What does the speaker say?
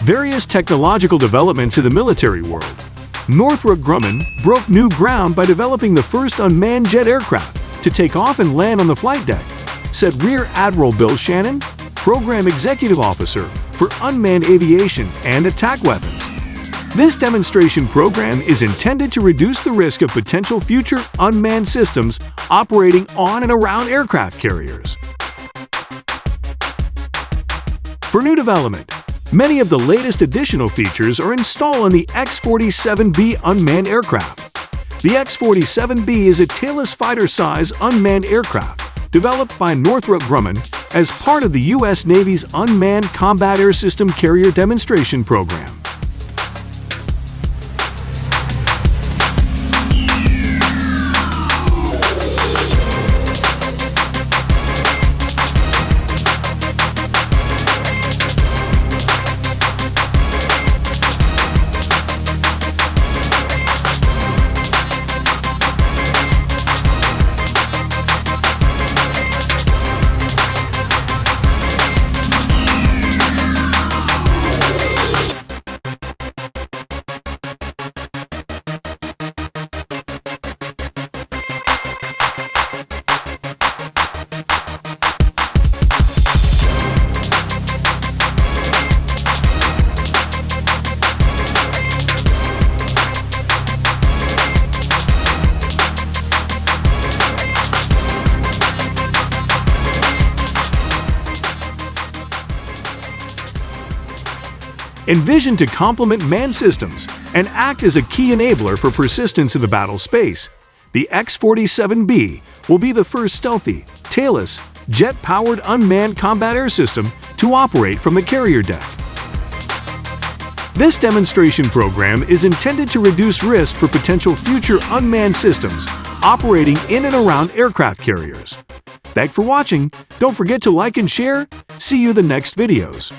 Various technological developments in the military world. Northrop Grumman broke new ground by developing the first unmanned jet aircraft to take off and land on the flight deck, said Rear Admiral Bill Shannon, Program Executive Officer for Unmanned Aviation and Attack Weapons. This demonstration program is intended to reduce the risk of potential future unmanned systems operating on and around aircraft carriers. For new development, many of the latest additional features are installed on the X-47B unmanned aircraft. The X-47B is a tailless fighter-size unmanned aircraft developed by Northrop Grumman as part of the U.S. Navy's Unmanned Combat Air System Carrier Demonstration Program. Envisioned to complement manned systems and act as a key enabler for persistence in the battle space, the X-47B will be the first stealthy, tailless, jet-powered unmanned combat air system to operate from the carrier deck. This demonstration program is intended to reduce risk for potential future unmanned systems operating in and around aircraft carriers. Thanks for watching. Don't forget to like and share. See you in the next videos.